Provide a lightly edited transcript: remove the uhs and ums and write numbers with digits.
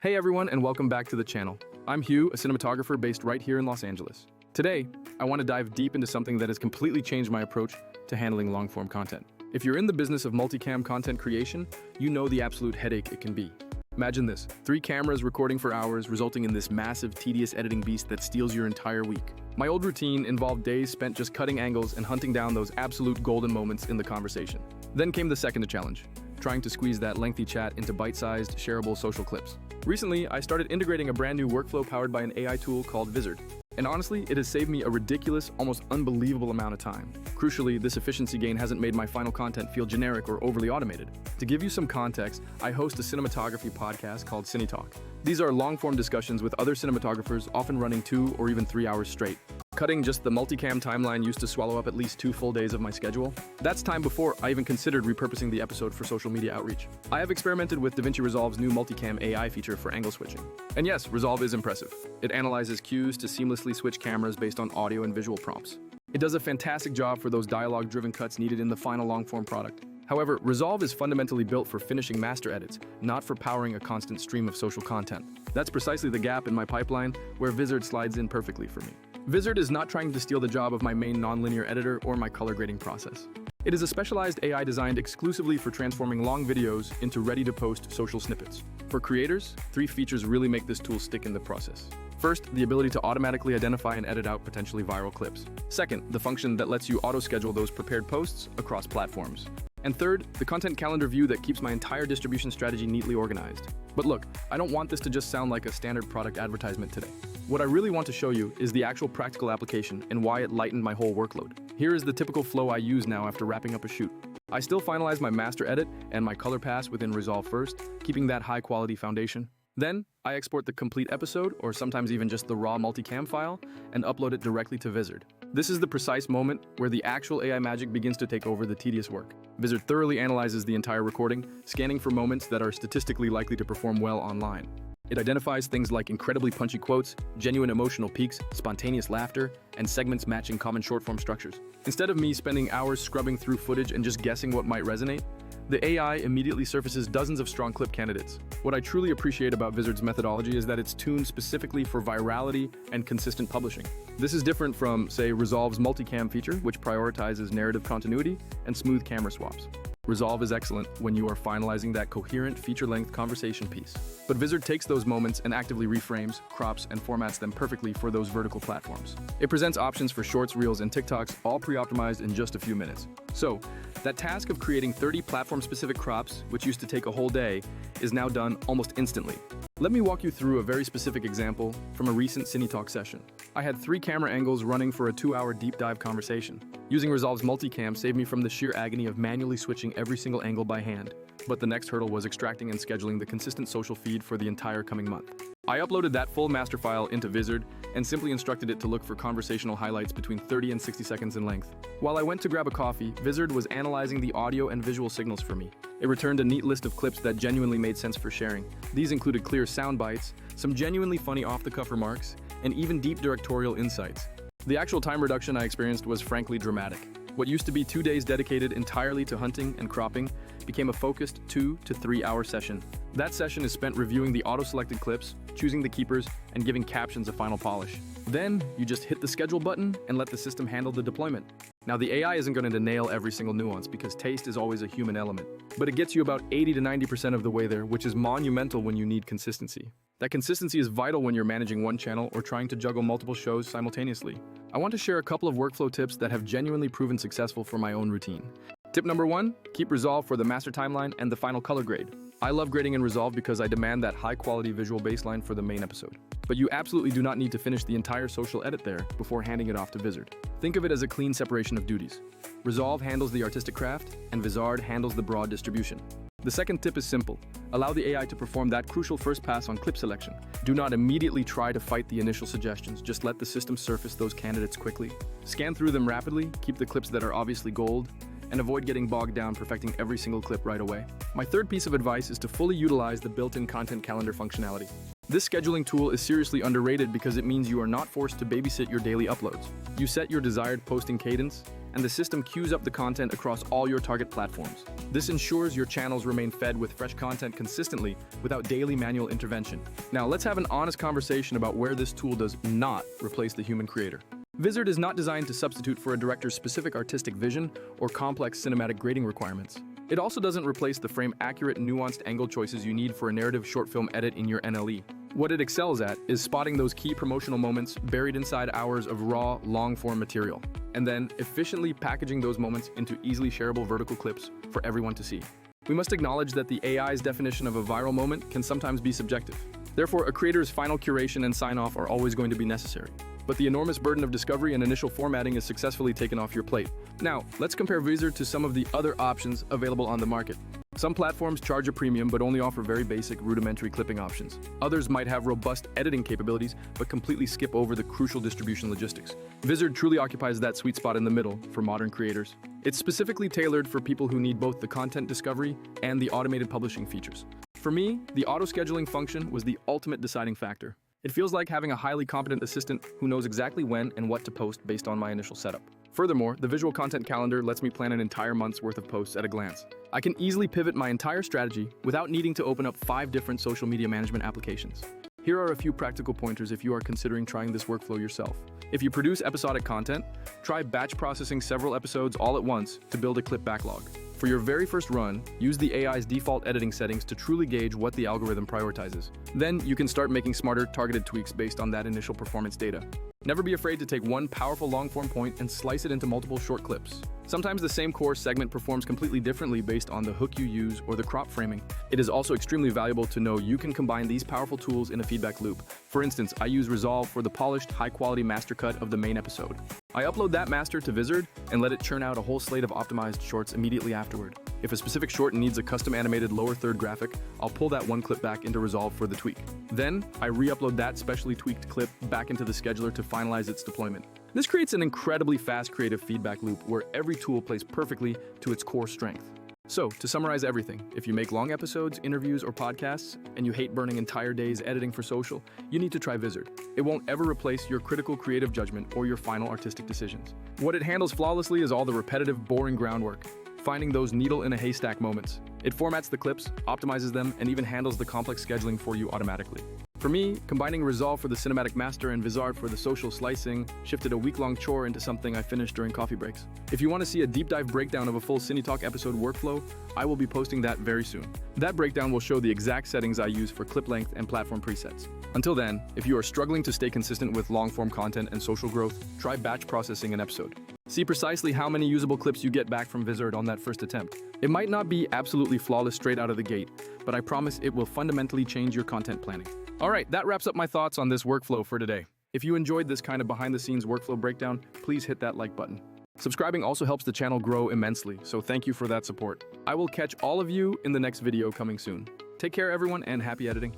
Hey everyone, and welcome back to the channel. I'm Hugh, a cinematographer based right here in Los Angeles. Today, I want to dive deep into something that has completely changed my approach to handling long-form content. If you're in the business of multicam content creation, you know the absolute headache it can be. Imagine this, 3 cameras recording for hours, resulting in this massive, tedious editing beast that steals your entire week. My old routine involved days spent just cutting angles and hunting down those absolute golden moments in the conversation. Then came the second challenge, trying to squeeze that lengthy chat into bite-sized, shareable social clips. Recently, I started integrating a brand new workflow powered by an AI tool called Vizard. And honestly, it has saved me a ridiculous, almost unbelievable amount of time. Crucially, this efficiency gain hasn't made my final content feel generic or overly automated. To give you some context, I host a cinematography podcast called Cine Talk. These are long-form discussions with other cinematographers, often running 2 or even 3 hours straight. Cutting just the multicam timeline used to swallow up at least 2 full days of my schedule. That's time before I even considered repurposing the episode for social media outreach. I have experimented with DaVinci Resolve's new multicam AI feature for angle switching. And yes, Resolve is impressive. It analyzes cues to seamlessly switch cameras based on audio and visual prompts. It does a fantastic job for those dialogue-driven cuts needed in the final long-form product. However, Resolve is fundamentally built for finishing master edits, not for powering a constant stream of social content. That's precisely the gap in my pipeline where Vizard slides in perfectly for me. Vizard is not trying to steal the job of my main nonlinear editor or my color grading process. It is a specialized AI designed exclusively for transforming long videos into ready-to-post social snippets. For creators, 3 features really make this tool stick in the process. First, the ability to automatically identify and edit out potentially viral clips. Second, the function that lets you auto-schedule those prepared posts across platforms. And third, the content calendar view that keeps my entire distribution strategy neatly organized. But look, I don't want this to just sound like a standard product advertisement today. What I really want to show you is the actual practical application and why it lightened my whole workload. Here is the typical flow I use now after wrapping up a shoot. I still finalize my master edit and my color pass within Resolve first, keeping that high-quality foundation. Then, I export the complete episode, or sometimes even just the raw multicam file, and upload it directly to Vizard. This is the precise moment where the actual AI magic begins to take over the tedious work. Vizard thoroughly analyzes the entire recording, scanning for moments that are statistically likely to perform well online. It identifies things like incredibly punchy quotes, genuine emotional peaks, spontaneous laughter, and segments matching common short-form structures. Instead of me spending hours scrubbing through footage and just guessing what might resonate, the AI immediately surfaces dozens of strong clip candidates. What I truly appreciate about Vizard's methodology is that it's tuned specifically for virality and consistent publishing. This is different from, say, Resolve's multicam feature, which prioritizes narrative continuity and smooth camera swaps. Resolve is excellent when you are finalizing that coherent feature-length conversation piece. But Vizard takes those moments and actively reframes, crops, and formats them perfectly for those vertical platforms. It presents options for shorts, reels, and TikToks, all pre-optimized in just a few minutes. So, that task of creating 30 platform-specific crops, which used to take a whole day, is now done almost instantly. Let me walk you through a very specific example from a recent Cine Talk session. I had 3 camera angles running for a 2-hour deep dive conversation. Using Resolve's multicam saved me from the sheer agony of manually switching every single angle by hand. But the next hurdle was extracting and scheduling the consistent social feed for the entire coming month. I uploaded that full master file into Vizard and simply instructed it to look for conversational highlights between 30 and 60 seconds in length. While I went to grab a coffee, Vizard was analyzing the audio and visual signals for me. It returned a neat list of clips that genuinely made sense for sharing. These included clear sound bites, some genuinely funny off-the-cuff remarks, and even deep directorial insights. The actual time reduction I experienced was frankly dramatic. What used to be 2 days dedicated entirely to hunting and cropping became a focused 2 to 3 hour session. That session is spent reviewing the auto-selected clips, choosing the keepers, and giving captions a final polish. Then, you just hit the schedule button and let the system handle the deployment. Now, the AI isn't going to nail every single nuance because taste is always a human element, but it gets you about 80 to 90% of the way there, which is monumental when you need consistency. That consistency is vital when you're managing one channel or trying to juggle multiple shows simultaneously. I want to share a couple of workflow tips that have genuinely proven successful for my own routine. Tip number 1, keep Resolve for the master timeline and the final color grade. I love grading in Resolve because I demand that high-quality visual baseline for the main episode. But you absolutely do not need to finish the entire social edit there before handing it off to Vizard. Think of it as a clean separation of duties. Resolve handles the artistic craft, and Vizard handles the broad distribution. The second tip is simple. Allow the AI to perform that crucial first pass on clip selection. Do not immediately try to fight the initial suggestions, just let the system surface those candidates quickly. Scan through them rapidly, keep the clips that are obviously gold, and avoid getting bogged down perfecting every single clip right away. My third piece of advice is to fully utilize the built-in content calendar functionality. This scheduling tool is seriously underrated because it means you are not forced to babysit your daily uploads. You set your desired posting cadence, and the system queues up the content across all your target platforms. This ensures your channels remain fed with fresh content consistently without daily manual intervention. Now, let's have an honest conversation about where this tool does not replace the human creator. Vizard is not designed to substitute for a director's specific artistic vision or complex cinematic grading requirements. It also doesn't replace the frame-accurate, nuanced angle choices you need for a narrative short film edit in your NLE. What it excels at is spotting those key promotional moments buried inside hours of raw, long-form material, and then efficiently packaging those moments into easily shareable vertical clips for everyone to see. We must acknowledge that the AI's definition of a viral moment can sometimes be subjective. Therefore, a creator's final curation and sign-off are always going to be necessary. But the enormous burden of discovery and initial formatting is successfully taken off your plate. Now, let's compare Vizard to some of the other options available on the market. Some platforms charge a premium but only offer very basic, rudimentary clipping options. Others might have robust editing capabilities but completely skip over the crucial distribution logistics. Vizard truly occupies that sweet spot in the middle for modern creators. It's specifically tailored for people who need both the content discovery and the automated publishing features. For me, the auto-scheduling function was the ultimate deciding factor. It feels like having a highly competent assistant who knows exactly when and what to post based on my initial setup. Furthermore, the visual content calendar lets me plan an entire month's worth of posts at a glance. I can easily pivot my entire strategy without needing to open up 5 different social media management applications. Here are a few practical pointers if you are considering trying this workflow yourself. If you produce episodic content, try batch processing several episodes all at once to build a clip backlog. For your very first run, use the AI's default editing settings to truly gauge what the algorithm prioritizes. Then you can start making smarter, targeted tweaks based on that initial performance data. Never be afraid to take one powerful long-form point and slice it into multiple short clips. Sometimes the same core segment performs completely differently based on the hook you use or the crop framing. It is also extremely valuable to know you can combine these powerful tools in a feedback loop. For instance, I use Resolve for the polished, high-quality master cut of the main episode. I upload that master to Vizard and let it churn out a whole slate of optimized shorts immediately afterward. If a specific short needs a custom animated lower third graphic, I'll pull that one clip back into Resolve for the tweak. Then, I re-upload that specially tweaked clip back into the scheduler to finalize its deployment. This creates an incredibly fast creative feedback loop where every tool plays perfectly to its core strength. So, to summarize everything, if you make long episodes, interviews, or podcasts, and you hate burning entire days editing for social, you need to try Vizard. It won't ever replace your critical creative judgment or your final artistic decisions. What it handles flawlessly is all the repetitive, boring groundwork, finding those needle-in-a-haystack moments. It formats the clips, optimizes them, and even handles the complex scheduling for you automatically. For me, combining Resolve for the cinematic master and Vizard for the social slicing shifted a week-long chore into something I finished during coffee breaks. If you want to see a deep dive breakdown of a full Cine Talk episode workflow, I will be posting that very soon. That breakdown will show the exact settings I use for clip length and platform presets. Until then, if you are struggling to stay consistent with long-form content and social growth, try batch processing an episode. See precisely how many usable clips you get back from Vizard on that first attempt. It might not be absolutely flawless straight out of the gate, but I promise it will fundamentally change your content planning. Alright, that wraps up my thoughts on this workflow for today. If you enjoyed this kind of behind-the-scenes workflow breakdown, please hit that like button. Subscribing also helps the channel grow immensely, so thank you for that support. I will catch all of you in the next video coming soon. Take care everyone, and happy editing.